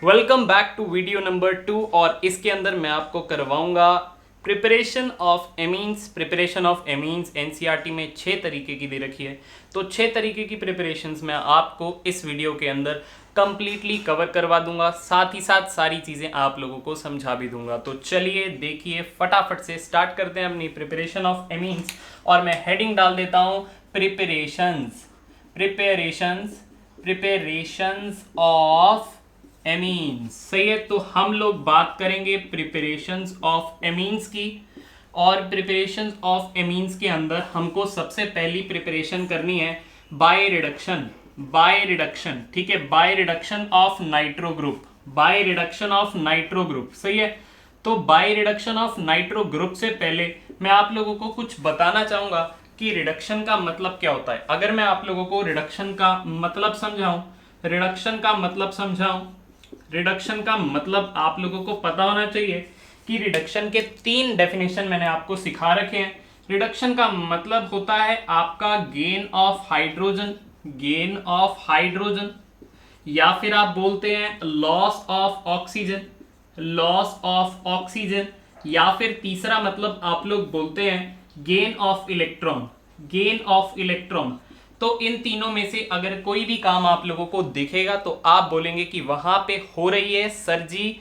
Welcome back to video number 2 और इसके अंदर मैं आपको करवाऊंगा प्रिपरेशन ऑफ एमीन्स। एनसीईआरटी में 6 तरीके की दे रखी है, तो 6 तरीके की प्रिपरेशंस मैं आपको इस वीडियो के अंदर कंप्लीटली कवर करवा दूंगा, साथ ही साथ सारी चीज़ें आप लोगों को समझा भी दूंगा। तो चलिए देखिए, फटाफट से स्टार्ट करते हैं अपनी प्रिपरेशन ऑफ एमीन्स और मैं हेडिंग डाल देता हूँ प्रिपरेशंस ऑफ एमीन्स। सही है, तो हम लोग बात करेंगे प्रिपरेशंस ऑफ एमीन्स की। और प्रिपरेशंस ऑफ एमीन्स के अंदर हमको सबसे पहली प्रिपरेशन करनी है बाय रिडक्शन। ठीक है, by reduction of nitro group. सही है, तो by reduction of nitro group से पहले मैं आप लोगों को कुछ बताना चाहूंगा कि रिडक्शन का मतलब क्या होता है। अगर मैं आप लोगों को रिडक्शन का मतलब आप लोगों को पता होना चाहिए कि रिडक्शन के 3 डेफिनेशन मैंने आपको सिखा रखे हैं। रिडक्शन का मतलब होता है आपका गेन ऑफ हाइड्रोजन, या फिर आप बोलते हैं लॉस ऑफ ऑक्सीजन, या फिर तीसरा मतलब आप लोग बोलते हैं गेन ऑफ इलेक्ट्रॉन। तो इन तीनों में से अगर कोई भी काम आप लोगों को दिखेगा तो आप बोलेंगे कि वहां पे हो रही है सर जी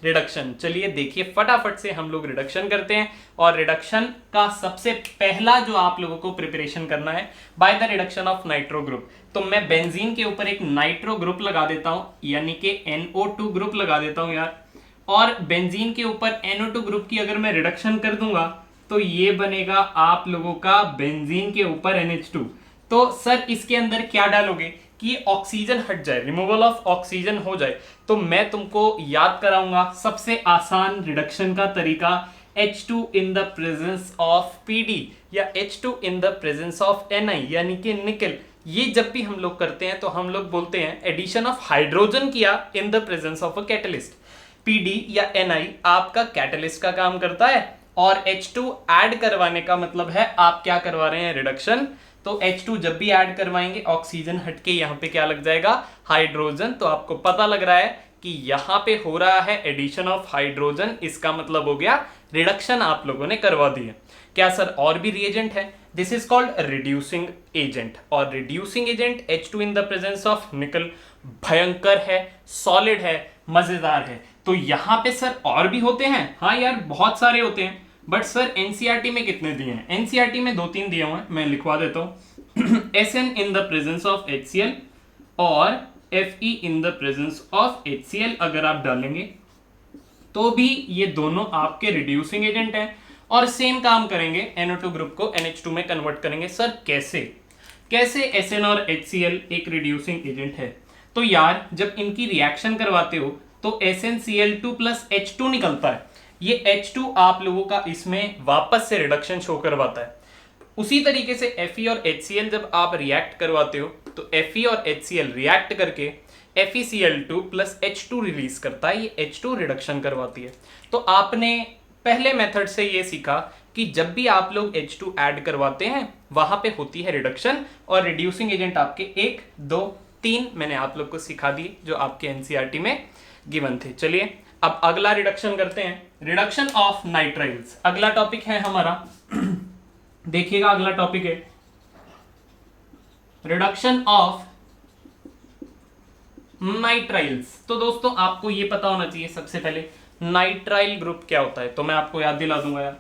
रिडक्शन। चलिए देखिए, फटाफट से हम लोग रिडक्शन करते हैं। और रिडक्शन का सबसे पहला जो आप लोगों को प्रिपरेशन करना है by the reduction of nitro group. तो मैं बेंजीन के ऊपर एक नाइट्रो ग्रुप लगा देता हूं, यानी कि NO2 ग्रुप लगा देता हूं यार। और बेंजीन के ऊपर NO2 ग्रुप की अगर मैं रिडक्शन कर दूंगा तो ये बनेगा आप लोगों का बेंजीन के ऊपर NH2। तो सर इसके अंदर क्या डालोगे कि ऑक्सीजन हट जाए, रिमूवल ऑफ ऑक्सीजन हो जाए। तो मैं तुमको याद कराऊंगा सबसे आसान रिडक्शन का तरीका H2 in the presence of PD या H2 in the presence of Ni यानी कि निकल। ये जब भी हम लोग करते हैं तो हम लोग बोलते हैं एडिशन ऑफ हाइड्रोजन किया इन the presence of a catalyst. PD या Ni आपका कैटलिस्ट का काम करता है और H2 ऐड करवाने का मतलब है आप क्या करवा रहे हैं, रिडक्शन। तो H2 जब भी ऐड करवाएंगे ऑक्सीजन हटके यहाँ पे क्या लग जाएगा, हाइड्रोजन। तो आपको पता लग रहा है कि यहाँ पे हो रहा है एडिशन ऑफ हाइड्रोजन, इसका मतलब हो गया रिडक्शन आप लोगों ने करवा दी है। क्या सर और भी रिएजेंट है? This is called reducing agent. और reducing agent H2 in the presence of nickel भयंकर है, सॉलिड है, मजेदार है। तो यहाँ पे सर और भी होते हैं, हाँ यार बहुत सारे होते हैं, बट सर एनसीईआरटी में कितने दिए हैं? एनसीईआरटी में 2-3 दिए हुए हैं, मैं लिखवा देता हूं। SN in the presence of HCl और Fe in the presence of HCl अगर आप डालेंगे तो भी ये दोनों आपके रिड्यूसिंग एजेंट हैं और सेम काम करेंगे, NO2 ग्रुप को NH2 में कन्वर्ट करेंगे। सर कैसे SN और HCl एक रिड्यूसिंग एजेंट है? तो यार जब इनकी रिएक्शन करवाते हो तो SnCl2 प्लस H2 निकलता है। ये H2 आप लोगों का इसमें वापस से रिडक्शन शो करवाता है। उसी तरीके से Fe और HCl जब आप रिएक्ट करवाते हो तो Fe और HCl रिएक्ट करके FeCl2 प्लस H2 रिलीज करता है, ये H2 रिडक्शन करवाती है। तो आपने पहले मेथड से ये सीखा कि जब भी आप लोग H2 ऐड करवाते हैं वहां पे होती है रिडक्शन, और रिड्यूसिंग एजेंट आपके 1, 2, 3 मैंने आप लोग को सिखा दिए जो आपके एनसीईआरटी में गिवन थे। चलिए अब अगला रिडक्शन करते हैं, रिडक्शन ऑफ नाइट्राइल्स। अगला टॉपिक है हमारा देखिएगा, अगला टॉपिक है रिडक्शन ऑफ नाइट्राइल्स। तो दोस्तों आपको ये पता होना चाहिए सबसे पहले नाइट्राइल ग्रुप क्या होता है, तो मैं आपको याद दिला दूंगा यार।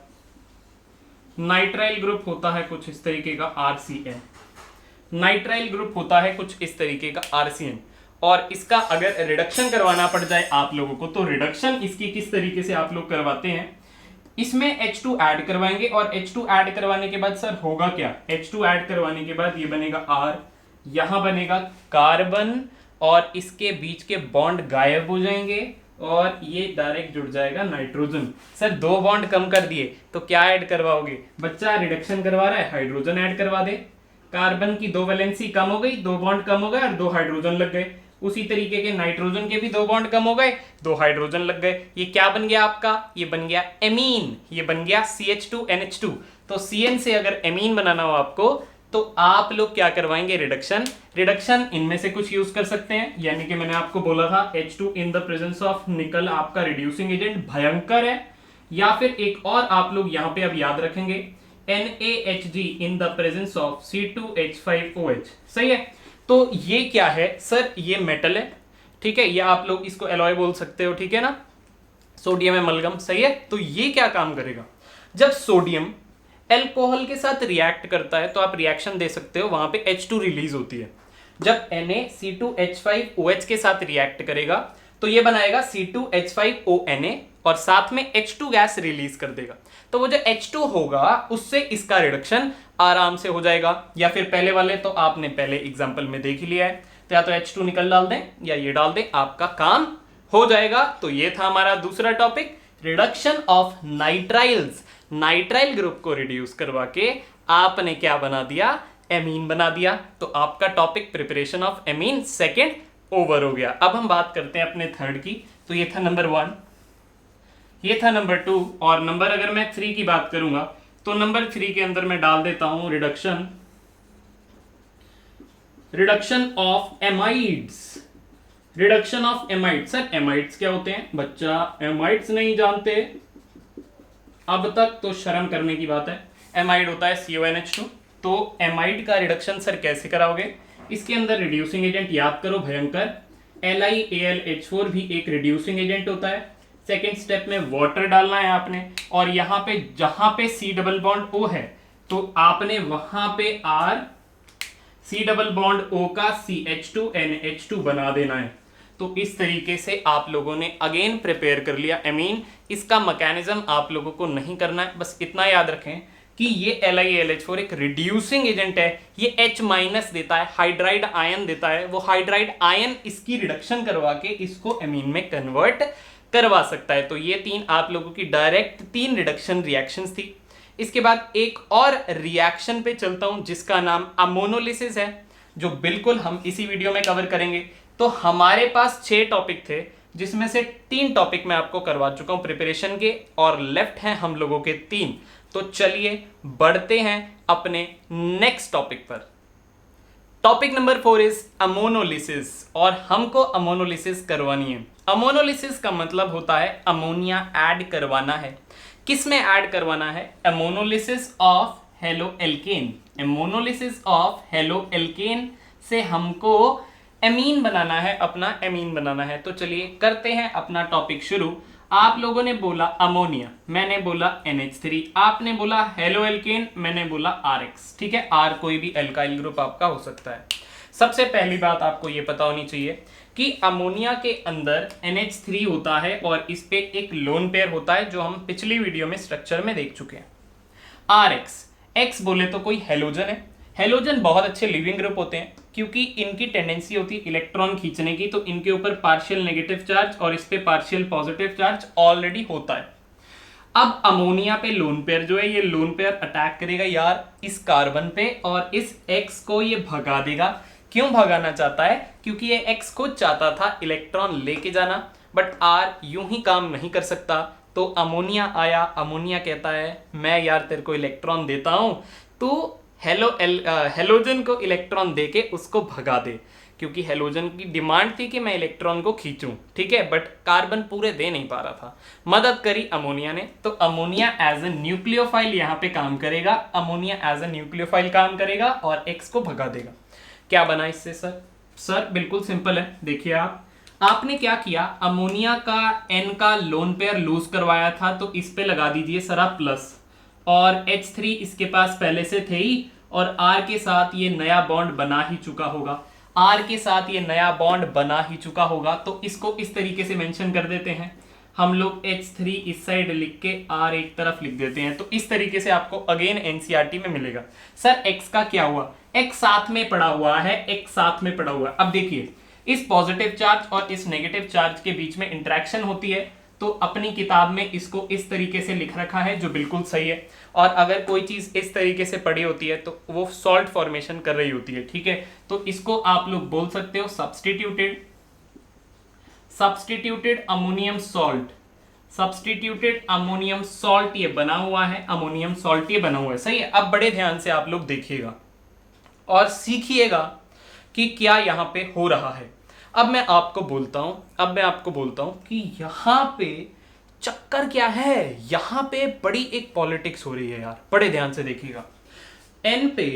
नाइट्राइल ग्रुप होता है कुछ इस तरीके का RCN। और इसका अगर रिडक्शन करवाना पड़ जाए आप लोगों को तो रिडक्शन इसकी किस तरीके से आप लोग करवाते हैं, इसमें H2 ऐड करवाएंगे और H2 ऐड करवाने के बाद सर होगा क्या, H2 ऐड करवाने के बाद ये बनेगा R, यहां बनेगा कार्बन और इसके बीच के बॉन्ड गायब हो जाएंगे और ये डायरेक्ट जुड़ जाएगा नाइट्रोजन। सर 2 बॉन्ड कम कर दिए तो क्या ऐड करवाओगे? बच्चा रिडक्शन करवा रहा है, हाइड्रोजन ऐड करवा दे। कार्बन की 2 वैलेंसी कम हो गई, 2 बॉन्ड कम हो गए और 2 हाइड्रोजन लग गए। उसी तरीके के नाइट्रोजन के भी 2 बॉन्ड कम हो गए, 2 हाइड्रोजन लग गए। ये क्या बन गया आपका? ये बन गया एमीन, ये बन गया CH2NH2। तो CN से अगर एमीन बनाना हो आपको तो आप लोग क्या करवाएंगे, रिडक्शन। रिडक्शन इनमें से कुछ यूज कर सकते हैं, यानी कि मैंने आपको बोला था H2 in the presence of निकल आपका रिड्यूसिंग एजेंट भयंकर है, या फिर एक और आप लोग यहां पे अब याद रखेंगे NaHG in the presence of C2H5OH। सही है, तो ये क्या है सर, ये मेटल है, ठीक है, या आप लोग इसको एलॉय बोल सकते हो, ठीक है ना, सोडियम एमलगम। सही है, तो ये क्या काम करेगा, जब सोडियम एल्कोहल के साथ रिएक्ट करता है तो आप रिएक्शन दे सकते हो, वहां पे H2 रिलीज होती है। जब Na C2H5OH के साथ रिएक्ट करेगा तो ये बनाएगा C2H5ONa और साथ में H2 गैस रिलीज कर देगा। तो वो जो H2 होगा उससे इसका रिडक्शन आराम से हो जाएगा। या फिर पहले वाले तो आपने पहले एग्जांपल में देख ही लिया है, तो या तो H2 निकल डाल दें या ये डाल दें, आपका काम हो जाएगा। तो ये था हमारा दूसरा topic, reduction of nitriles. Nitrile group को रिड्यूस करवा के आपने क्या बना दिया, एमीन बना दिया। तो आपका topic preparation of amine second over हो गया। अब हम बात करते हैं अपने थर्ड की। तो ये था नंबर 1, ये था नंबर 2, और नंबर अगर मैं 3 की बात करूंगा तो नंबर 3 के अंदर मैं डाल देता हूं reduction of amides. Reduction of amides. Sir amides क्या होते हैं, बच्चा एमाइड्स नहीं जानते अब तक तो शर्म करने की बात है। एमाइड होता है CONH2। तो एमाइड का रिडक्शन सर कैसे कराओगे, इसके अंदर रिड्यूसिंग एजेंट याद करो भयंकर, LiAlH4 भी एक रिड्यूसिंग एजेंट होता है। सेकेंड स्टेप में वाटर डालना है आपने, और यहां पे जहां पे C डबल बॉन्ड O है तो आपने वहां पे R C double bond O का CH2NH2 बना देना है। तो इस तरीके से आप लोगों ने अगेन प्रिपेयर कर लिया एमीन। इसका मैकेनिज्म आप लोगों को नहीं करना है, बस इतना याद रखें कि ये LiAlH4 एक रिड्यूसिंग एजेंट है, ये H- देता है, हाइड्राइड आयन देता है, वो हाइड्राइड आयन इसकी रिडक्शन करवा के इसको एमीन में कन्वर्ट करवा सकता है। तो ये 3 आप लोगों की डायरेक्ट 3 रिडक्शन रिएक्शंस थी। इसके बाद एक और रिएक्शन पे चलता हूं जिसका नाम अमोनोलिसिस है, जो बिल्कुल हम इसी वीडियो में कवर करेंगे। तो हमारे पास 6 टॉपिक थे जिसमें से 3 टॉपिक मैं आपको करवा चुका हूं प्रिपरेशन के, और लेफ्ट हैं हम लोगों के 3। तो चलिए बढ़ते हैं अपने नेक्स्ट टॉपिक पर। टॉपिक नंबर 4 इज अमोनोलिसिस, और हमको अमोनोलिसिस करवानी है। अमोनोलिसिस का मतलब होता है अमोनिया ऐड करवाना है। किस में ऐड करवाना है, ammonolysis of halo alkane. Ammonolysis of halo alkane से हमको एमीन बनाना है, अपना एमीन बनाना है। तो चलिए करते हैं अपना टॉपिक शुरू। आप लोगों ने बोला अमोनिया, मैंने बोला NH3, आपने बोला हेलो एल्केन, मैंने बोला RX। ठीक है, R कोई भी एल्काइल ग्रुप आपका हो सकता है। सबसे पहली बात आपको ये पता होनी चाहिए कि अमोनिया के अंदर NH3 होता है और इस पे एक लोन पेयर होता है, जो हम पिछली वीडियो में स्ट्रक्चर में देख चुके हैं। RX, X बोले तो कोई हेलोजन है। हेलोजन बहुत अच्छे लिविंग ग्रुप होते हैं क्योंकि इनकी टेंडेंसी होती है इलेक्ट्रॉन खींचने की, तो इनके ऊपर पार्शियल नेगेटिव चार्ज और इस पे पार्शियल पॉजिटिव चार्ज ऑलरेडी होता है। अब अमोनिया पे लोन पेयर जो है, ये लोन पेयर अटैक करेगा यार इस कार्बन पे, और इस X को ये भगा देगा। क्यों भगाना चाहता है, क्योंकि ये X खुद चाहता था इलेक्ट्रॉन लेके जाना, बट R यूं ही काम नहीं कर सकता। तो अमोनिया आया, अमोनिया कहता है मैं यार तेरे को इलेक्ट्रॉन देता हूं, तो हेलोजन को इलेक्ट्रॉन देके उसको भगा दे, क्योंकि हेलोजन की डिमांड थी कि मैं इलेक्ट्रॉन को खींचूं। ठीक है, बट कार्बन पूरे दे नहीं पा रहा था। मदद करी अमोनिया ने, तो अमोनिया एज ए न्यूक्लियोफाइल यहाँ पे काम करेगा। अमोनिया एज ए न्यूक्लियोफाइल काम करेगा और X को भगा देगा। क्या बना इससे सर बिल्कुल सिंपल है। देखिए आपने क्या किया, अमोनिया का N का लोन पेयर लूज करवाया था, तो इस पे लगा दीजिए सर आप प्लस, और H3 इसके पास पहले से थे ही, और R के साथ ये नया बॉन्ड बना ही चुका होगा। R के साथ ये नया बॉन्ड बना ही चुका होगा, तो इसको इस तरीके से मेंशन कर देते हैं हम लोग। H3 इस साइड लिख के R एक तरफ लिख देते हैं। तो इस तरीके से आपको अगेन NCERT में मिलेगा। सर X का क्या हुआ, X साथ में पड़ा हुआ है, X साथ में पड़ा हुआ है। अब देखिए इस पॉजिटिव चार्ज और इस नेगेटिव चार्ज के बीच में इंटरेक्शन होती है, तो अपनी किताब में इसको इस तरीके से लिख रखा है, जो बिल्कुल सही है। और अगर कोई चीज इस तरीके से पड़ी होती है तो वो सॉल्ट फॉर्मेशन कर रही होती है। ठीक है, तो इसको आप लोग बोल सकते हो substituted ammonium salt. Substituted ammonium salt ये बना हुआ है, अमोनियम सॉल्ट ये बना हुआ है। सही है, अब बड़े ध्यान से आप लोग देखिएगा। और सीखिएगा कि क्या यहां पे हो रहा है। अब मैं आपको बोलता हूं कि यहां पे चक्कर क्या है। यहां पे बड़ी एक पॉलिटिक्स हो रही है यार, बड़े ध्यान से देखिएगा। एन पे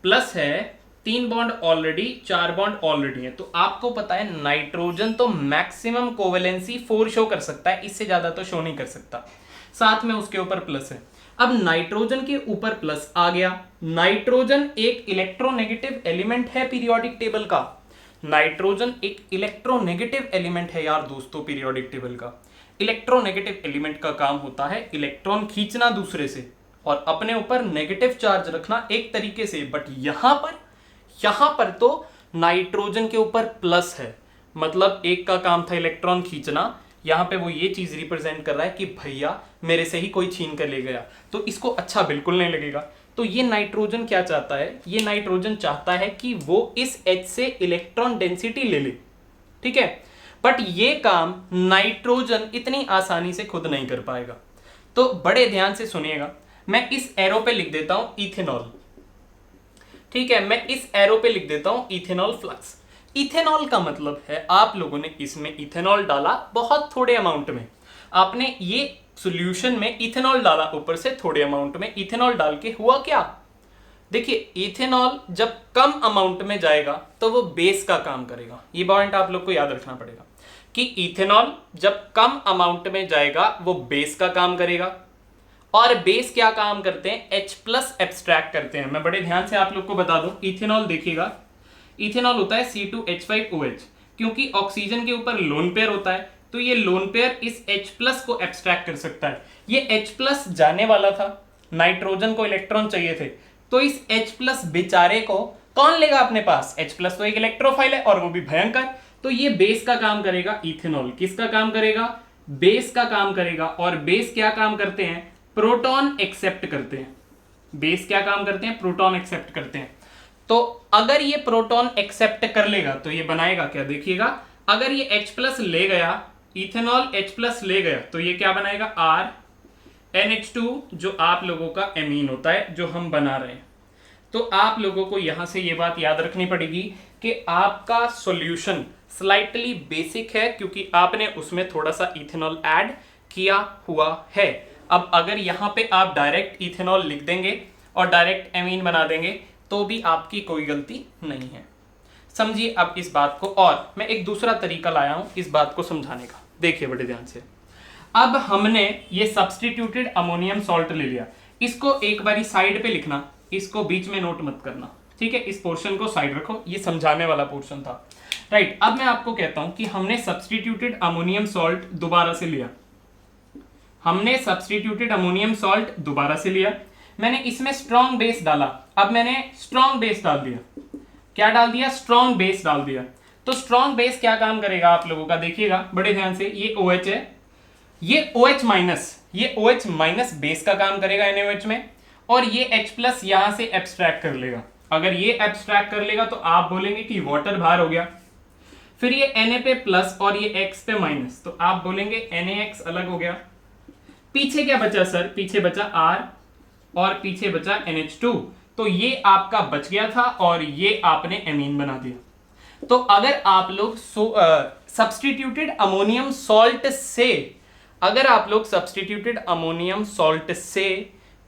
प्लस है, 3 बॉन्ड ऑलरेडी, 4 बॉन्ड ऑलरेडी है। तो आपको पता है नाइट्रोजन तो मैक्सिमम कोवेलेंसी 4 शो कर सकता है, इससे ज्यादा तो शो नहीं कर सकता। साथ में उसके ऊपर प्लस है। अब नाइट्रोजन के ऊपर प्लस आ गया। नाइट्रोजन एक इलेक्ट्रोनेगेटिव एलिमेंट है पीरियोडिक टेबल का। नाइट्रोजन एक इलेक्ट्रोनेगेटिव एलिमेंट है यार दोस्तों पीरियोडिक टेबल का। इलेक्ट्रोनेगेटिव एलिमेंट का काम होता है इलेक्ट्रॉन खींचना दूसरे से और अपने ऊपर नेगेटिव चार्ज रखना एक तरीके से। बट यहां पर तो नाइट्रोजन के ऊपर प्लस है, मतलब एक का काम था इलेक्ट्रॉन खींचना, यहां पे वो ये चीज रिप्रेजेंट कर रहा है कि भैया मेरे से ही कोई छीन कर ले गया। तो इसको अच्छा बिल्कुल नहीं लगेगा। तो ये नाइट्रोजन क्या चाहता है, ये नाइट्रोजन चाहता है कि वो इस H से इलेक्ट्रॉन डेंसिटी ले ले, ठीक है। बट ये काम नाइट्रोजन इतनी आसानी से खुद नहीं कर पाएगा। तो बड़े ध्यान से सुनिएगा, मैं इस एरो पे लिख देता हूं इथेनॉल, ठीक है। मैं इस एरो पे लिख देता हूं इथेनॉल फ्लक्स। इथेनॉल का मतलब है आप लोगों ने इसमें इथेनॉल डाला बहुत थोड़े अमाउंट में, आपने ये सॉल्यूशन में इथेनॉल डाला ऊपर से थोड़े अमाउंट में। इथेनॉल डाल के हुआ क्या, देखिए इथेनॉल जब कम अमाउंट में जाएगा तो वो बेस का काम करेगा। ये पॉइंट आप लोग को याद रखना पड़ेगा कि इथेनॉल जब कम अमाउंट में जाएगा वो बेस का काम करेगा। और बेस क्या काम करते हैं, H प्लस एब्स्ट्रैक्ट करते हैं। मैं बड़े ध्यान से आप लोग को बता दूं, इथेनॉल देखिएगा, इथेनॉल होता है C2H5OH, क्योंकि ऑक्सीजन के ऊपर लोन पेयर होता है तो ये लोन पेयर इस H प्लस को एब्स्ट्रैक्ट कर सकता है। ये H प्लस जाने वाला था, नाइट्रोजन को इलेक्ट्रॉन चाहिए थे, तो इस H प्लस बेचारे को कौन लेगा अपने पास, H प्लस तो एक इलेक्ट्रोफाइल है और वो भी भयंकर। तो ये बेस का काम करेगा, इथेनॉल किसका काम करेगा, बेस का काम करेगा। और बेस क्या काम करते हैं, प्रोटॉन एक्सेप्ट करते हैं। बेस क्या काम करते हैं, प्रोटॉन एक्सेप्ट करते हैं। तो अगर ये प्रोटॉन एक्सेप्ट कर लेगा तो ये बनाएगा क्या, देखिएगा, अगर ये H प्लस ले गया, इथेनॉल H प्लस ले गया तो ये क्या बनाएगा, RNH2, जो आप लोगों का एमीन होता है जो हम बना रहे हैं। तो आप लोगों को यहां से ये बात याद रखनी पड़ेगी कि आपका सॉल्यूशन स्लाइटली बेसिक है क्योंकि आपने उसमें थोड़ा सा इथेनॉल ऐड किया हुआ है। अब अगर यहां पे आप डायरेक्ट इथेनॉल लिख देंगे और डायरेक्ट एमीन बना देंगे तो भी आपकी कोई गलती नहीं है। समझिए अब इस बात को। और मैं एक दूसरा तरीका लाया हूं इस बात को समझाने का, देखिए बड़े ध्यान से। अब हमने ये सब्स्टिट्यूटेड अमोनियम सॉल्ट ले लिया, इसको एक बारी साइड पे लिखना, इसको बीच में नोट मत करना, ठीक है। इस पोर्शन को साइड रखो, ये समझाने वाला पोर्शन था, राइट। अब मैं आपको कहता हूं कि हमने सब्स्टिट्यूटेड अमोनियम सॉल्ट दोबारा से लिया, हमने सब्स्टिट्यूटेड अमोनियम सॉल्ट दोबारा से लिया, मैंने इसमें स्ट्रॉन्ग बेस डाला। अब मैंने स्ट्रॉन्ग बेस डाल दिया, क्या डाल दिया, स्ट्रॉन्ग बेस डाल दिया। तो स्ट्रॉन्ग बेस क्या काम करेगा आप लोगों का, देखिएगा बड़े ध्यान से। ये OH है, ये OH माइनस, ये OH माइनस बेस का काम करेगा NaOH में, और ये H प्लस यहां से एब्स्ट्रैक्ट कर लेगा। अगर ये एब्स्ट्रैक्ट कर लेगा तो आप बोलेंगे कि वाटर बाहर हो गया। फिर ये Na पे प्लस और ये X पे माइनस, तो आप बोलेंगे NaX अलग हो गया। पीछे क्या बचा सर, पीछे बचा R और पीछे बचा NH2, तो ये आपका बच गया था और ये आपने एमीन बना दिया। तो अगर आप लोग सब्स्टिट्यूटेड अमोनियम सॉल्ट से, अगर आप लोग सब्स्टिट्यूटेड अमोनियम सॉल्ट से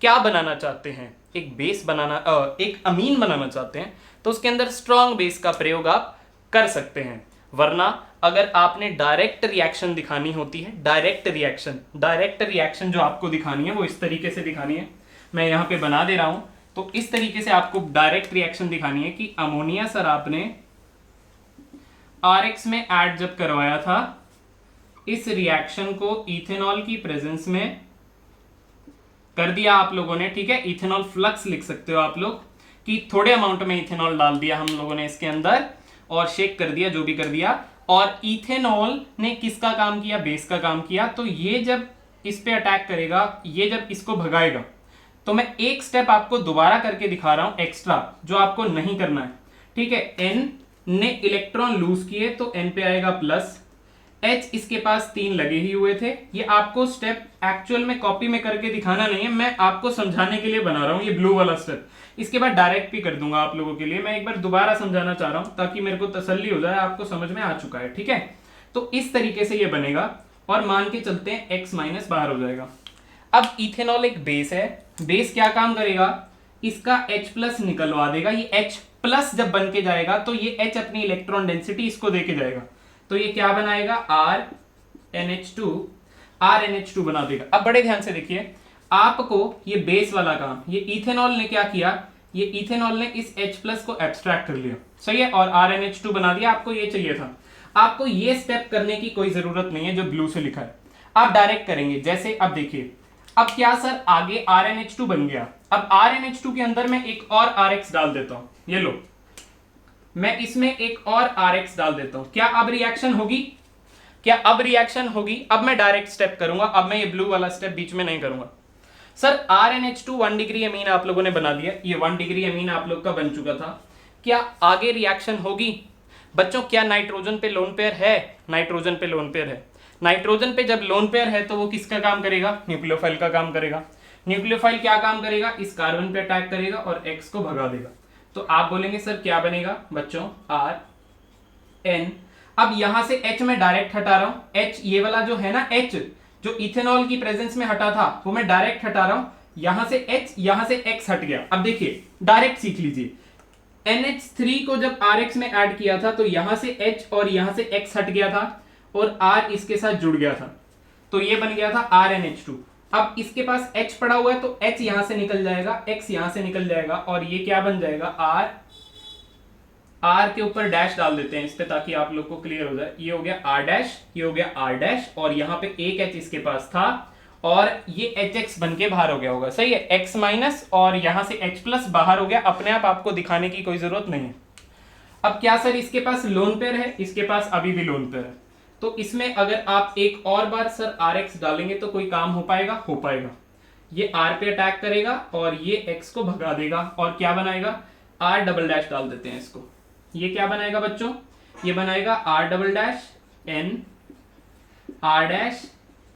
क्या बनाना चाहते हैं, एक बेस बनाना, एक अमीन बनाना चाहते हैं, तो उसके अंदर स्ट्रॉन्ग बेस का प्रयोग आप कर सकते हैं। वरना अगर आपने डायरेक्ट रिएक्शन दिखानी होती है, डायरेक्ट रिएक्शन जो आपको दिखानी है वो इस तरीके से दिखानी है, मैं यहां पे बना दे रहा हूं। तो इस तरीके से आपको डायरेक्ट रिएक्शन दिखानी है कि अमोनिया सर आपने RX में ऐड जब करवाया था, इस रिएक्शन को इथेनॉल की प्रेजेंस में कर दिया आप लोगों ने, ठीक है। इथेनॉल फ्लक्स लिख सकते हो आप लोग कि थोड़े अमाउंट में इथेनॉल डाल दिया हम लोगों ने इसके अंदर और शेक कर दिया, जो भी कर दिया। और इथेनॉल ने किसका काम किया, बेस का काम किया। तो ये जब इस पे अटैक करेगा, ये जब इसको भगाएगा, तो मैं एक स्टेप आपको दोबारा करके दिखा रहा हूं एक्स्ट्रा, जो आपको नहीं करना है, ठीक है। N ने इलेक्ट्रॉन लूज किए तो N पे आएगा प्लस, H इसके पास 3 लगे ही हुए थे। ये आपको स्टेप एक्चुअल में कॉपी में करके दिखाना नहीं है, मैं आपको समझाने के लिए बना रहा हूं ये ब्लू वाला स्टेप, इसके बाद डायरेक्ट भी कर दूंगा आप लोगों के लिए। मैं एक बार दोबारा समझाना चाह रहा हूं ताकि मेरे को तसल्ली हो जाए, आपको समझ में आ चुका है, ठीक है। तो इस तरीके से ये बनेगा और मान के चलते हैं x माइनस बाहर हो जाएगा। अब इथेनॉल एक बेस है, बेस क्या काम करेगा, इसका H प्लस निकलवा देगा। ये H प्लस जब बन के जाएगा तो ये H अपनी इलेक्ट्रॉन डेंसिटी इसको देके जाएगा, तो ये क्या बनाएगा, RNH2 बना देगा। अब बड़े ध्यान से देखिए, आपको ये बेस वाला काम, ये इथेनॉल ने क्या किया, ये इथेनॉल ने इस H प्लस को एब्स्ट्रैक्ट कर लिया, सही है, और RNH2 बना दिया। आपको ये चाहिए था, आपको ये स्टेप करने की कोई जरूरत नहीं है जो ब्लू से लिखा है, आप डायरेक्ट करेंगे। जैसे अब देखिए, अब क्या सर, आगे RNH2 बन गया। अब RNH2 के अंदर मैं एक और RX डाल देता हूं, ये लो, मैं इसमें एक और RX डाल देता हूं। क्या अब रिएक्शन होगी, क्या अब रिएक्शन होगी? अब मैं डायरेक्ट स्टेप करूंगा, अब मैं ये ब्लू वाला स्टेप बीच में नहीं करूंगा। सर RNH2 1 डिग्री अमीन आप लोगों ने बना दिया, ये 1 डिग्री अमीन आप लोग का बन चुका था। क्या आगे रिएक्शन होगी? बच्चों क्या नाइट्रोजन पे लोन पेयर है? नाइट्रोजन पे लोन पेयर है। नाइट्रोजन पे जब लोन पेयर है तो वो किसका काम करेगा, न्यूक्लियोफाइल का काम करेगा। न्यूक्लियोफाइल क्या काम करेगा, इस कार्बन पे अटैक करेगा और X को भगा देगा। तो आप बोलेंगे सर क्या बनेगा बच्चों, RN। अब यहां से H मैं डायरेक्ट हटा रहा हूं, H ये वाला जो है ना, H जो इथेनॉल की प्रेजेंस में हटा था वो मैं डायरेक्ट हटा रहा हूं, यहां से H, यहां से X हट गया। अब देखिए डायरेक्ट सीख लीजिए, NH3 को जब RX में ऐड किया था तो यहां से H और यहां से X हट गया था और R इसके साथ जुड़ गया था, तो ये बन गया था RNH2। अब इसके पास H पड़ा हुआ है तो H यहां से निकल जाएगा, X यहां से निकल जाएगा और ये क्या बन जाएगा, R के ऊपर डैश डाल देते हैं इस पे ताकि आप लोग को क्लियर हो जाए। ये हो गया R डैश, ये हो गया R डैश और यहाँ पे एक H इसके पास था और ये HX बन के बाहर हो गया होगा, सही है, X माइनस और यहां से H प्लस बाहर हो गया। अपने आप आपको दिखाने की कोई जरूरत नहीं है। अब क्या सर, इसके पास लोन पेयर है, इसके पास अभी भी लोन पेयर है, तो इसमें अगर आप एक और बार सर RX डालेंगे तो कोई काम हो पाएगा, हो पाएगा। ये R पे अटैक करेगा और ये X को भगा देगा और क्या बनाएगा, R डबल डैश डाल देते हैं इसको। ये क्या बनाएगा बच्चों, ये बनाएगा R double dash N R dash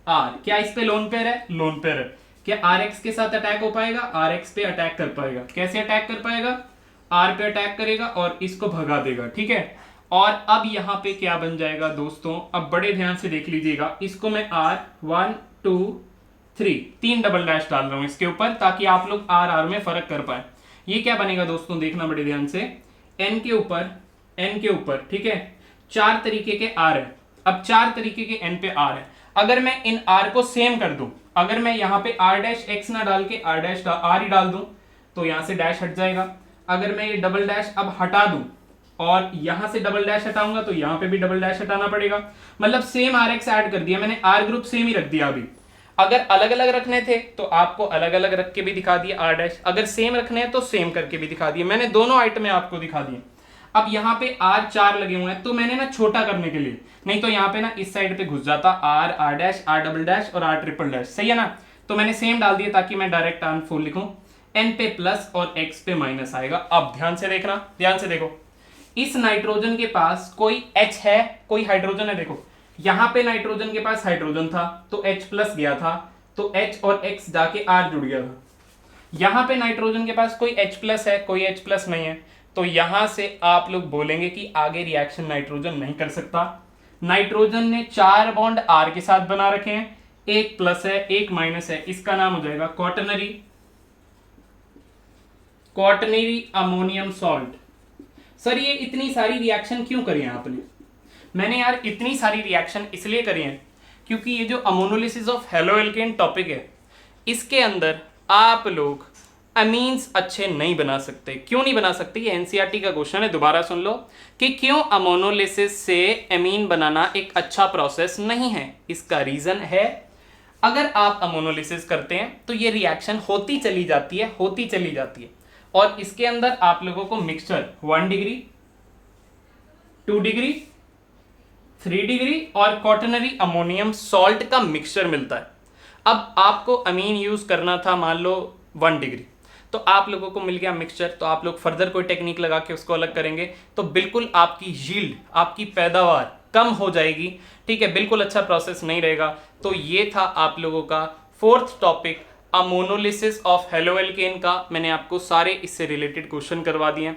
R। क्या इस पे लोन पेयर है, लोन पेयर है। क्या RX के साथ अटैक हो पाएगा, RX पे अटैक कर पाएगा। कैसे अटैक कर पाएगा, R पे अटैक करेगा और इसको भगा देगा, ठीक है। और अब यहां पे क्या बन जाएगा दोस्तों, अब बड़े ध्यान से देख लीजिएगा, इसको मैं R 1 2 3 3 डबल डैश डाल रहा हूं इसके ऊपर ताकि आप लोग R में फर्क कर पाए। ये क्या बनेगा दोस्तों, देखना बड़े ध्यान से, N के ऊपर, ठीक है, 4 तरीके के R है। अब 4 तरीके के N पे R है। अगर मैं इन R को सेम कर दूं, अगर मैं यहां पे R डैश X ना डाल के R डैश R ही डाल दूं तो यहां से डैश हट जाएगा। अगर मैं ये डबल डैश अब हटा दूं और यहां से डबल डैश हटाऊंगा तो यहां पे भी डबल डैश हटाना पड़ेगा, मतलब सेम RX ऐड कर दिया मैंने, R ग्रुप सेम ही रख दिया। अभी अगर अलग अलग रखने थे तो आपको अलग अलग रख के भी दिखा दिया R डैश, अगर सेम रखने हैं तो सेम करके भी दिखा दिए, मैंने दोनों आइटमें आपको दिखा दिए। अब यहाँ पे R 4 लगे हुए हैं तो मैंने ना छोटा करने के लिए, नहीं तो यहाँ पे ना इस साइड पे घुस जाता R dash R double dash और R ट्रिपल डैश, सही है ना, तो मैंने सेम डाल दिया ताकि मैं डायरेक्ट R फुल लिखूं। N पे प्लस और X पे माइनस आएगा। अब ध्यान से देखना, ध्यान से देखो, इस नाइट्रोजन के पास कोई H है, कोई हाइड्रोजन है। देखो यहाँ पे नाइट्रोजन के पास हाइड्रोजन था तो H प्लस गया था तो H और X जाके R जुड़ गया था। यहाँ पे नाइट्रोजन के पास कोई H प्लस है, कोई H प्लस नहीं है, तो यहां से आप लोग बोलेंगे कि आगे रिएक्शन नाइट्रोजन नहीं कर सकता। नाइट्रोजन ने 4 बॉन्ड R के साथ बना रखे हैं, एक प्लस है एक माइनस है, इसका नाम हो जाएगा क्वाटरनरी अमोनियम सॉल्ट। सर ये इतनी सारी रिएक्शन क्यों करी है आपने? मैंने यार इतनी सारी रिएक्शन इसलिए करी है क्योंकि ये जो अमोनोलिसिस ऑफ हेलोएल्केन टॉपिक है इसके अंदर आप लोग अमीन्स अच्छे नहीं बना सकते। क्यों नहीं बना सकते, ये एनसीईआरटी का क्वेश्चन है, दोबारा सुन लो कि क्यों अमोनोलिसिस से अमीन बनाना एक अच्छा प्रोसेस नहीं है। इसका रीजन है, अगर आप अमोनोलिसिस करते हैं तो ये रिएक्शन होती चली जाती है और इसके अंदर आप लोगों को मिक्सचर 1 डिग्री 2 डिग्री 3 डिग्री और क्वाटरनरी अमोनियम सॉल्ट का मिक्सचर मिलता है। अब आपको अमीन यूज करना था मान लो 1 डिग्री, तो आप लोगों को मिल गया मिक्सचर, तो आप लोग फर्दर कोई टेक्निक लगा के उसको अलग करेंगे तो बिल्कुल आपकी यील्ड, आपकी पैदावार कम हो जाएगी, ठीक है, बिल्कुल अच्छा प्रोसेस नहीं रहेगा। तो ये था आप लोगों का 4th topic ammonolysis of halo alkane का मैंने आपको सारे इससे रिलेटेड क्वेश्चन करवा दिए हैं,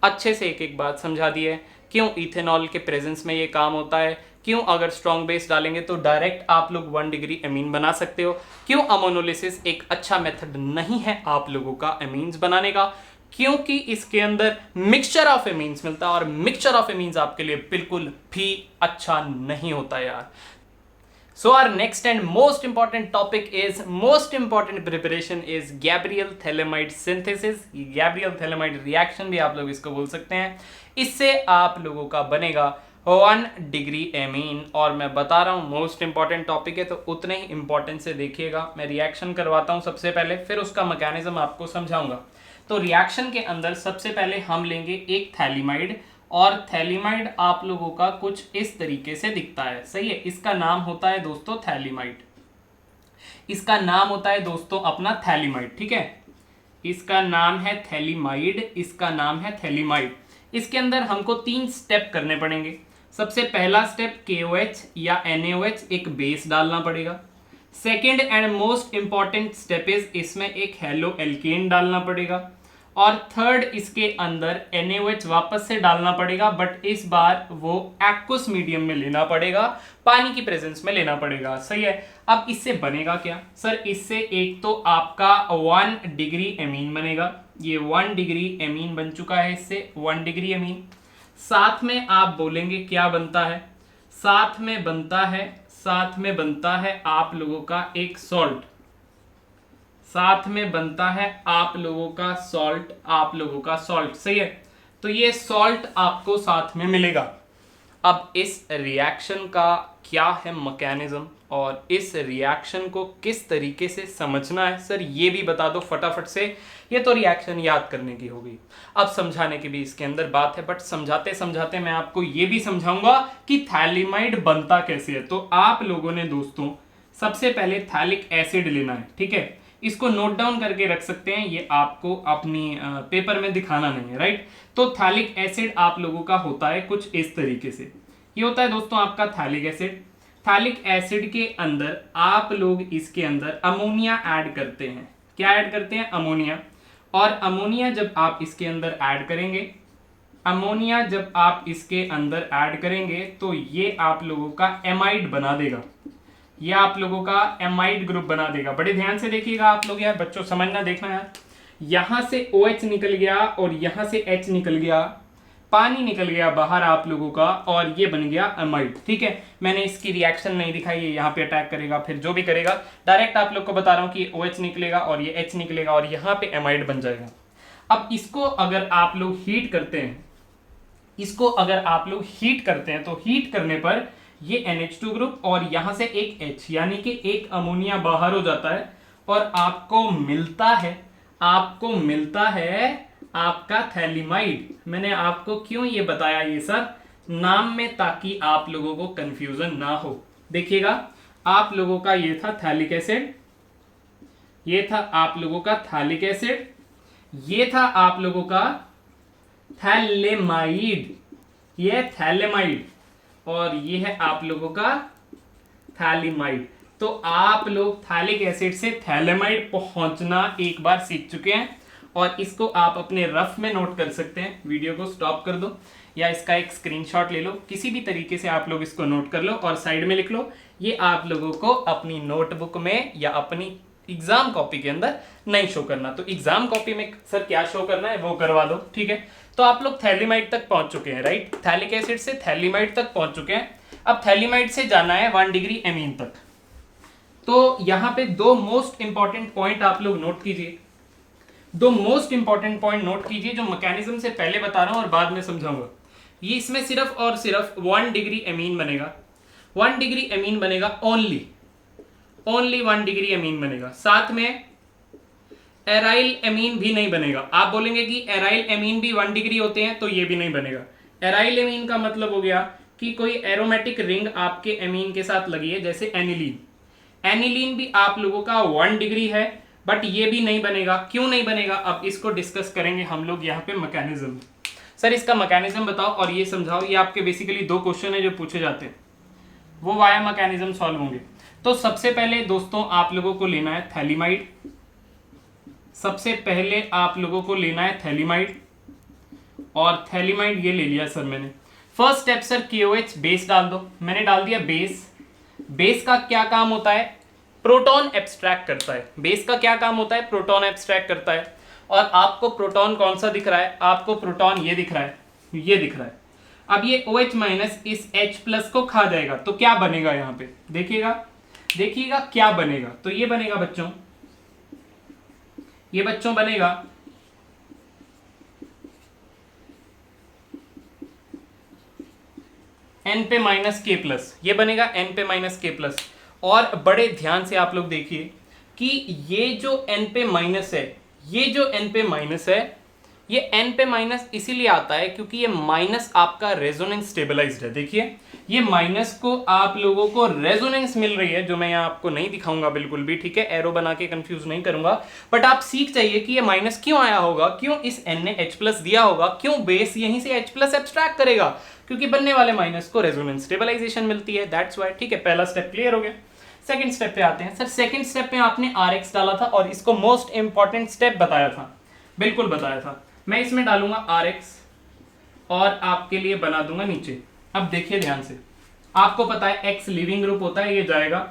अच्छे से एक एक बात समझा दी है, क्यों इथेनॉल के प्रेजेंस में ये काम होता है, क्यों अगर स्ट्रॉन्ग बेस डालेंगे तो डायरेक्ट आप लोग 1 डिग्री एमीन बना सकते हो, क्यों अमोनोलिसिस एक अच्छा मेथड नहीं है आप लोगों का एमीन्स बनाने का, क्योंकि इसके अंदर मिक्सचर ऑफ एमीन्स मिलता है और मिक्सचर ऑफ एमीन्स आपके लिए बिल्कुल भी अच्छा नहीं होता यार। So our next and most important topic is most important preparation is Gabriel-Thalamide synthesis, Gabriel-Thalamide reaction भी आप लोग इसको बोल सकते हैं। इससे आप लोगों का बनेगा 1 डिग्री एमीन, और मैं बता रहा हूँ मोस्ट इंपॉर्टेंट टॉपिक है तो उतने ही इंपॉर्टेंट से देखिएगा। मैं रिएक्शन करवाता हूँ सबसे पहले, फिर उसका मैकेनिज्म आपको समझाऊंगा। तो रिएक्शन के अंदर सबसे पहले हम लेंगे एक थैलीमाइड, और थैलीमाइड आप लोगों का कुछ इस तरीके से दिखता है, सही है। इसका नाम होता है दोस्तों थैलीमाइड, इसका नाम होता है दोस्तों अपना थैलीमाइड, ठीक है। इसका नाम है थैलीमाइड, इसका नाम है थैलीमाइड। इसके अंदर हमको 3 स्टेप करने पड़ेंगे। सबसे पहला स्टेप KOH या NaOH एक बेस डालना पड़ेगा। Second and most important step is इसमें एक हेलो एल्केन डालना पड़ेगा, और थर्ड इसके अंदर NaOH वापस से डालना पड़ेगा, बट इस बार वो एक्वस मीडियम में लेना पड़ेगा, पानी की प्रेजेंस में लेना पड़ेगा, सही है। अब इससे बनेगा क्या सर, इससे एक तो आपका 1 डिग्री एमीन बनेगा, ये 1 डिग्री एमीन बन चुका है, इससे 1 डिग्री एमीन। साथ में आप बोलेंगे क्या बनता है, साथ में बनता है आप लोगों का एक सॉल्ट, साथ में बनता है आप लोगों का सॉल्ट, सही है। तो ये सॉल्ट आपको साथ में मिलेगा। अब इस रिएक्शन का क्या है मैकेनिज्म, और इस रिएक्शन को किस तरीके से समझना है सर, ये भी बता दो फटाफट से। ये तो रिएक्शन याद करने की होगी, अब समझाने की भी इसके अंदर बात है, बट समझाते समझाते मैं आपको ये भी समझाऊंगा कि थैलीमाइड बनता कैसे है। तो आप लोगों ने दोस्तों सबसे पहले थैलिक एसिड लेना है, ठीक है। इसको नोट डाउन करके रख सकते हैं, ये आपको अपनी पेपर में दिखाना नहीं है, राइट। तो थैलिक एसिड आप लोगों का होता है कुछ इस तरीके से, ये होता है दोस्तों आपका थैलिक एसिड। थैलिक एसिड के अंदर आप लोग इसके अंदर अमोनिया ऐड करते हैं, क्या ऐड करते हैं, अमोनिया। और अमोनिया जब आप इसके अंदर ऐड करेंगे, तो ये आप लोगों का एमाइड बना देगा, ये आप लोगों का एमाइड ग्रुप बना देगा। बड़े ध्यान से देखिएगा आप लोग यार, बच्चों समझना देखना यार। यहां से OH निकल गया और यहां से H निकल गया, पानी निकल गया बाहर आप लोगों का, और ये बन गया एमाइड, ठीक है। मैंने इसकी रिएक्शन नहीं दिखाई, ये यहाँ पे अटैक करेगा, फिर जो भी करेगा डायरेक्ट आप लोग को बता रहा हूँ कि OH निकलेगा और ये H निकलेगा और यहाँ पे एमाइड बन जाएगा। अब इसको अगर आप लोग हीट करते हैं, तो हीट करने पर ये NH2 ग्रुप और यहां से एक H, यानी कि एक अमोनिया बाहर हो जाता है, और आपको मिलता है आपका थैलीमाइड। मैंने आपको क्यों ये बताया ये सर, नाम में, ताकि आप लोगों को कंफ्यूजन ना हो। देखिएगा आप लोगों का ये था थैलिक एसिड, ये था आप लोगों का थैलिक एसिड, ये था आप लोगों का थैलेमाइड, ये थैलेमाइड, और ये है आप लोगों का थैलीमाइड। तो आप लोग थैलिक एसिड से थैलेमाइड पहुंचना एक बार सीख चुके हैं, और इसको आप अपने रफ में नोट कर सकते हैं। वीडियो को स्टॉप कर दो या इसका एक स्क्रीनशॉट ले लो, किसी भी तरीके से आप लोग इसको नोट कर लो और साइड में लिख लो। ये आप लोगों को अपनी नोटबुक में या अपनी एग्जाम कॉपी के अंदर नहीं शो करना, तो एग्जाम कॉपी में सर क्या शो करना है वो करवा दो, ठीक है। तो आप लोग थैलीमाइड तक पहुंच चुके हैं, राइट। थैलिक एसिड से थैलीमाइड तक पहुंच चुके हैं। अब थैलीमाइड से जाना है 1 डिग्री एमीन तक। तो यहां पे 2 मोस्ट इंपॉर्टेंट पॉइंट आप लोग नोट कीजिए, 2 मोस्ट इंपॉर्टेंट पॉइंट नोट कीजिए, जो मैकेनिज्म से पहले बता रहा हूं और बाद में समझाऊंगा। ये इसमें सिर्फ और सिर्फ 1 डिग्री एमीन बनेगा, 1 डिग्री एमीन बनेगा, ओनली 1 डिग्री एमीन बनेगा। साथ में एराइल एमीन भी नहीं बनेगा। आप बोलेंगे कि एराइल एमीन भी 1 डिग्री होते हैं, तो ये भी नहीं बनेगा। एराइल एमीन का मतलब हो गया कि कोई एरोमेटिक रिंग आपके एमीन के साथ लगी है, जैसे एनिलीन। एनिलीन भी आप लोगों का 1 डिग्री है, बट ये भी नहीं बनेगा। क्यों नहीं बनेगा, अब इसको डिस्कस करेंगे हम लोग यहाँ पे मैकेनिज्म। सर इसका मैकेनिज्म बताओ और ये समझाओ। ये आपके बेसिकली 2 क्वेश्चन है जो पूछे जाते हैं, वो वाया मैकेनिज्म सॉल्व होंगे। तो सबसे पहले दोस्तों आप लोगों को लेना है थैलीमाइड, सबसे पहले आप लोगों को लेना है थैलिमाइड, और थैलिमाइड ये ले लिया सर मैंने। First step sir KOH base डाल दो, मैंने डाल दिया बेस। बेस का क्या काम होता है? प्रोटॉन एब्स्ट्रैक्ट करता है। बेस का क्या काम होता है? प्रोटॉन एब्स्ट्रैक्ट करता है। और आपको प्रोटॉन कौन सा दिख रहा है? आपको प्रोटॉन ये दिख रहा है, ये दिख रहा है। अब ये OH माइनस इस H+ को खा जाएगा, तो क्या बनेगा यहाँ पे? देखिएगा, देखिएगा क्या बनेगा। तो ये बनेगा बच्चों, ये बच्चों बनेगा N पे माइनस K+, ये बनेगा N पे माइनस K+। और बड़े ध्यान से आप लोग देखिए कि ये जो N पे माइनस है, ये जो N पे माइनस है, ये N पे माइनस इसीलिए आता है क्योंकि ये माइनस आपका रेजोनेंस स्टेबलाइज्ड है। देखिए ये माइनस को आप लोगों को रेजोनेंस मिल रही है, जो मैं यहाँ आपको नहीं दिखाऊंगा बिल्कुल भी, ठीक है, एरो बना के कंफ्यूज नहीं करूंगा, बट आप सीख जाइए कि ये माइनस क्यों आया होगा, क्यों इस N ने H+ दिया होगा, क्यों बेस यहीं से H+ एब्स्ट्रैक्ट करेगा, क्योंकि बनने वाले माइनस को रेजोनेंस स्टेबलाइजेशन मिलती है, दैट्स व्हाई। ठीक है, पहला स्टेप क्लियर हो गया। सेकंड स्टेप पे आते हैं सर। सेकंड स्टेप में आपने RX डाला था और इसको मोस्ट इंपॉर्टेंट स्टेप बताया था, बिल्कुल बताया था। मैं इसमें डालूंगा RX और आपके लिए बना दूंगा नीचे। अब देखिए ध्यान से, आपको पता है X लिविंग ग्रुप होता है, ये जाएगा,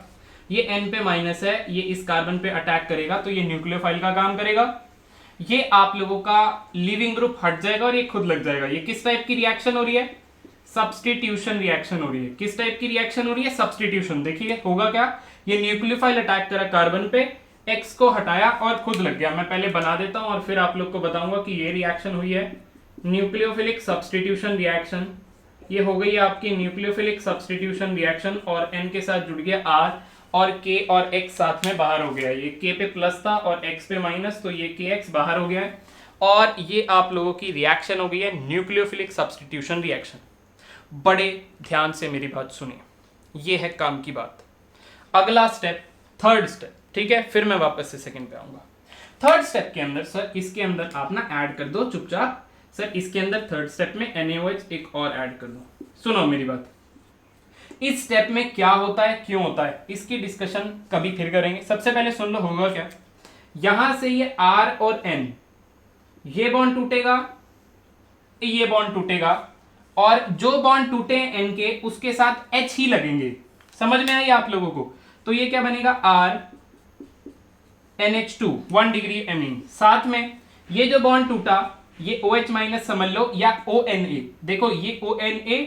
ये N पे माइनस है, ये इस कार्बन पे अटैक करेगा तो ये न्यूक्लियोफाइल का काम करेगा, ये आप लोगों का लिविंग ग्रुप हट जाएगा और ये खुद लग जाएगा। ये किस टाइप की रिएक्शन हो रही है? सब्स्टिट्यूशन रिएक्शन हो रही है। किस टाइप की रिएक्शन हो रही है? सब्स्टिट्यूशन। देखिए होगा क्या, ये न्यूक्लियोफाइल अटैक करा कार्बन पे, X को हटाया और खुद लग गया। मैं पहले बना देता हूं और फिर आप लोग को बताऊंगा कि ये रिएक्शन हुई है न्यूक्लियोफिलिक सब्स्टिट्यूशन रिएक्शन। ये हो गई आपकी न्यूक्लियोफिलिक सब्स्टिट्यूशन रिएक्शन और N के साथ जुड़ गया R और K और X साथ में बाहर हो गया। ये K पे प्लस था और X पे माइनस, तो ये KX बाहर हो गया है और ये आप लोगों की रिएक्शन हो गई है न्यूक्लियोफिलिक सब्स्टिट्यूशन रिएक्शन। बड़े ध्यान से मेरी बात सुनिए, ये है काम की बात। अगला स्टेप थर्ड स्टेप, ठीक है, फिर मैं वापस से सेकंड पे आऊंगा। थर्ड स्टेप के अंदर सर, इसके अंदर आप ना ऐड कर दो चुपचाप सर, इसके अंदर थर्ड स्टेप में NaOH एक और ऐड कर दो। सुनो मेरी बात, इस स्टेप में क्या होता है, क्यों होता है, इसकी डिस्कशन कभी फिर करेंगे। सबसे पहले सुन लो होगा क्या, यहां से ये R और N, ये बॉन्ड टूटेगा, ये बॉन्ड टूटेगा और जो बॉन्ड टूटे N के उसके साथ H ही लगेंगे। समझ में आई आप लोगों को? तो ये क्या बनेगा, RNH2 1 डिग्री एमीन। साथ में ये जो बॉन्ड टूटा, ये OH माइनस समझ लो या ONA, देखो ये ONA,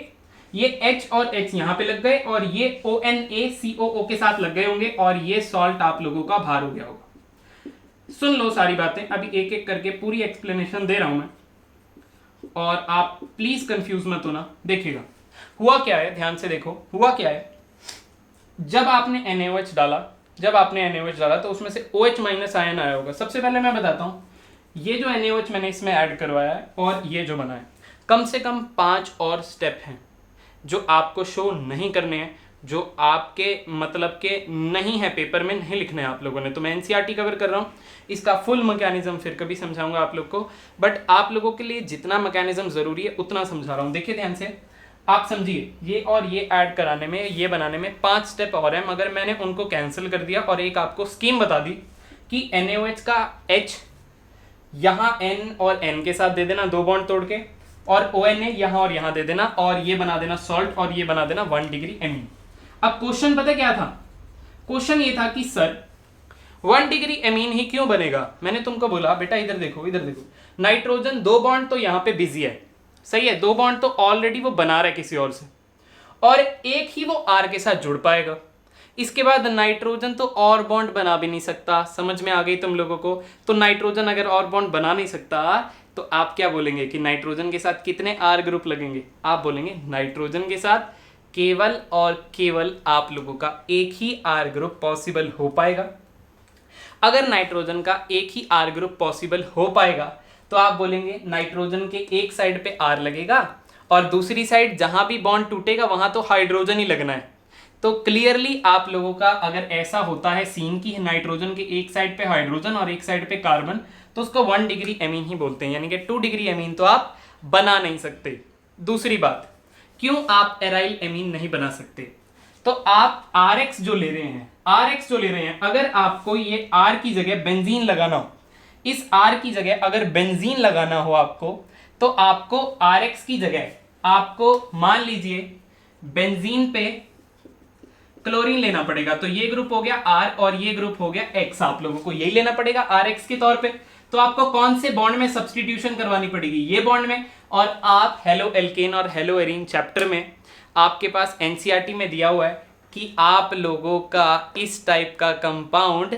ये H और H यहां पे लग गए और ये ONA COO के साथ लग गए होंगे और ये सॉल्ट आप लोगों का बाहर हो गया होगा। सुन लो सारी बातें, अभी एक एक करके पूरी एक्सप्लेनेशन दे रहा हूं मैं और आप प्लीज कंफ्यूज मत होना। देखिएगा हुआ क्या है, ध्यान से देखो हुआ क्या है। जब आपने NaOH डाला, तो उसमें से OH माइनस आयन आया होगा। सबसे पहले मैं बताता हूं, ये जो NaOH मैंने इसमें ऐड करवाया है और ये जो बना है, कम से कम 5 और स्टेप हैं जो आपको शो नहीं करने हैं, जो आपके मतलब के नहीं है, पेपर में नहीं लिखने हैं आप लोगों ने। तो मैं NCERT कवर कर रहा हूँ, इसका फुल मैकेनिज्म फिर कभी समझाऊंगा आप लोग को, बट आप लोगों के लिए जितना मैकेनिज्म जरूरी है उतना समझा रहा हूँ। देखिए ध्यान से आप समझिए, ये और ये ऐड कराने में, ये बनाने में 5 स्टेप और हैं, मगर मैंने उनको कैंसिल कर दिया और एक आपको स्कीम बता दी कि NaOH का H यहाँ N और N के साथ दे देना 2 बॉन्ड तोड़ के, और ONA यहाँ और यहाँ दे देना और ये बना देना सॉल्ट और ये बना देना 1 डिग्री एमीन। अब क्वेश्चन पता क्या था? क्वेश्चन ये था कि सर 1 डिग्री एमीन ही क्यों बनेगा? मैंने तुमको बोला बेटा इधर देखो, इधर देखो, नाइट्रोजन 2 बॉन्ड तो यहाँ पे बिजी है, सही है, 2 बॉन्ड तो ऑलरेडी वो बना रहा है किसी और से, और एक ही वो R के साथ जुड़ पाएगा। इसके बाद नाइट्रोजन तो और बॉन्ड बना भी नहीं सकता। समझ में आ गई तुम लोगों को? तो नाइट्रोजन अगर और बॉन्ड बना नहीं सकता तो आप क्या बोलेंगे कि नाइट्रोजन के साथ कितने R ग्रुप लगेंगे? आप बोलेंगे नाइट्रोजन के साथ केवल और केवल आप लोगों का एक ही R ग्रुप पॉसिबल हो पाएगा। अगर नाइट्रोजन का एक ही R ग्रुप पॉसिबल हो पाएगा तो आप बोलेंगे नाइट्रोजन के एक साइड पे R लगेगा और दूसरी साइड जहां भी बॉन्ड टूटेगा वहां तो हाइड्रोजन ही लगना है। तो क्लियरली आप लोगों का अगर ऐसा होता है सीन की नाइट्रोजन के एक साइड पे हाइड्रोजन और एक साइड पे कार्बन, तो उसको 1 डिग्री एमीन ही बोलते हैं, यानी कि 2 डिग्री एमीन तो आप बना नहीं सकते। दूसरी बात, क्यों आप एराइल एमीन नहीं बना सकते? तो आप RX जो ले रहे हैं, अगर आपको ये R की जगह बेंजीन लगाना हो, इस R की जगह अगर बेंजीन लगाना हो आपको, तो आपको RX की जगह आपको मान लीजिए बेंजीन पे क्लोरीन लेना पड़ेगा। तो ये ग्रुप हो गया R और ये ग्रुप हो गया X, आप लोगों को यही लेना पड़ेगा RX के तौर पे। तो आपको कौन से बॉन्ड में सब्स्टिट्यूशन करवानी पड़ेगी? ये बॉन्ड में। और आप हेलो एल्केन और हेलो एरीन चैप्टर में आपके पास एनसीईआरटी में दिया हुआ है कि आप लोगों का इस टाइप का कंपाउंड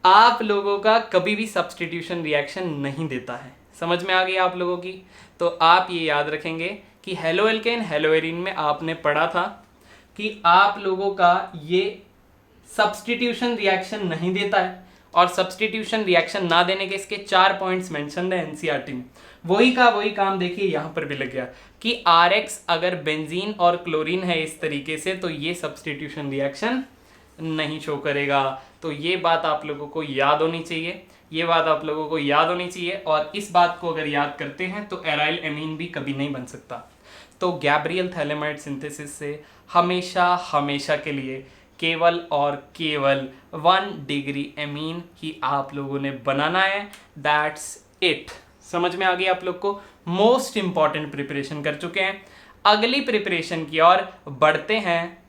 आप लोगों का कभी भी सब्स्टिट्यूशन रिएक्शन नहीं देता है। समझ में आ गई आप लोगों की? तो आप ये याद रखेंगे कि हेलो एल्केन हेलो एरीन में आपने पढ़ा था कि आप लोगों का ये सब्स्टिट्यूशन रिएक्शन नहीं देता है, और सब्स्टिट्यूशन रिएक्शन ना देने के इसके 4 पॉइंट्स मेंशन है एनसीईआरटी में। वही का वही काम देखिए यहां पर भी लग गया कि आरएक्स अगर बेंजीन और क्लोरीन है इस तरीके से, तो ये सब्स्टिट्यूशन रिएक्शन नहीं शो करेगा। तो ये बात आप लोगों को याद होनी चाहिए, ये बात आप लोगों को याद होनी चाहिए। और इस बात को अगर याद करते हैं तो एराइल एमीन भी कभी नहीं बन सकता। तो गैब्रियल थैलेमाइड सिंथेसिस से हमेशा हमेशा के लिए केवल और केवल 1 डिग्री एमीन ही आप लोगों ने बनाना है। That's it. समझ में आ गई आप लोग को? मोस्ट इंपॉर्टेंट प्रिपरेशन कर चुके हैं। अगली प्रिपरेशन की ओर बढ़ते हैं।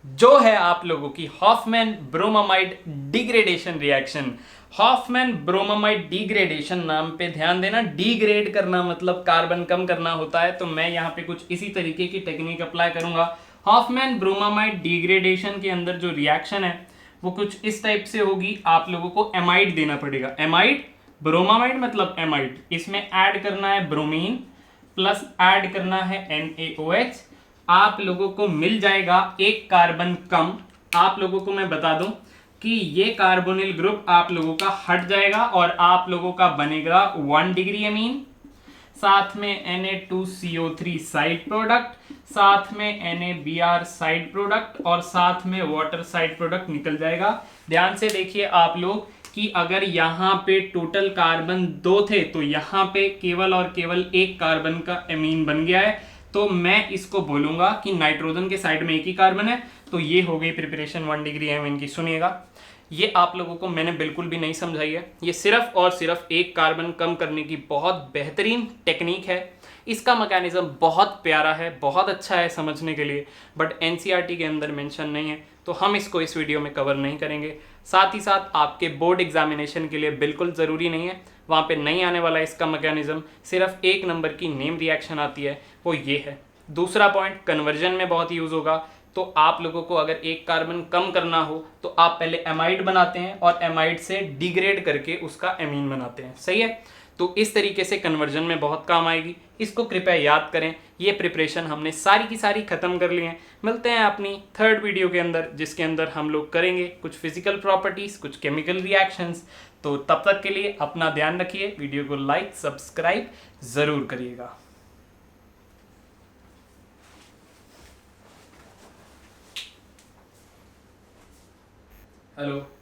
जो है आप लोगों की Hofmann bromamide degradation reaction. Hofmann bromamide degradation नाम पे ध्यान देना। डिग्रेड करना मतलब कार्बन कम करना होता है। तो मैं यहाँ पे कुछ इसी तरीके की टेक्निक अप्लाई करूंगा। हॉफमैन ब्रोमामाइड डिग्रेडेशन के अंदर जो रिएक्शन है वो कुछ इस टाइप से होगी। आप लोगों को एमाइड देना पड़ेगा। एमाइड, ब्रोमामाइड मतलब एमाइड। इसमें ऐड करना है ब्रोमीन प्लस ऐड करना है NaOH। आप लोगों को मिल जाएगा एक कार्बन कम। आप लोगों को मैं बता दूं कि ये कार्बोनिल ग्रुप आप लोगों का हट जाएगा और आप लोगों का बनेगा 1 डिग्री एमीन, साथ में Na2CO3 साइड प्रोडक्ट, साथ में NaBr साइड प्रोडक्ट और साथ में वाटर साइड प्रोडक्ट निकल जाएगा। ध्यान से देखिए आप लोग कि अगर यहाँ पे टोटल कार्बन 2 थे तो यहाँ पे केवल और केवल एक कार्बन का एमीन बन गया है। तो मैं इसको बोलूंगा कि नाइट्रोजन के साइड में एक ही कार्बन है। तो ये हो गई प्रिपरेशन 1 डिग्री एमीन की। सुनिएगा, ये आप लोगों को मैंने बिल्कुल भी नहीं समझाई है। ये सिर्फ और सिर्फ एक कार्बन कम करने की बहुत बेहतरीन टेक्निक है। इसका मैकेनिज्म बहुत प्यारा है, बहुत अच्छा है समझने के लिए, बट एनसीईआरटी के अंदर मेंशन नहीं है, तो हम इसको इस वीडियो में कवर नहीं करेंगे। साथ ही साथ आपके बोर्ड एग्जामिनेशन के लिए बिल्कुल ज़रूरी नहीं है, वहाँ पे नहीं आने वाला इसका मैकेनिज्म। सिर्फ 1 नंबर की नेम रिएक्शन आती है, वो ये है। दूसरा पॉइंट कन्वर्जन में बहुत यूज़ होगा। तो आप लोगों को अगर एक कार्बन कम करना हो तो आप पहले एमाइड बनाते हैं और एमाइड से डिग्रेड करके उसका एमीन बनाते हैं। सही है? तो इस तरीके से कन्वर्जन में बहुत काम आएगी। इसको कृपया याद करें। ये प्रिपरेशन हमने सारी की सारी खत्म कर ली हैं। मिलते हैं अपनी 3rd वीडियो के अंदर, जिसके अंदर हम लोग करेंगे कुछ फिजिकल प्रॉपर्टीज, कुछ केमिकल रिएक्शंस। तो तब तक के लिए अपना ध्यान रखिए। वीडियो को लाइक सब्सक्राइब जरूर करिएगा। हेलो।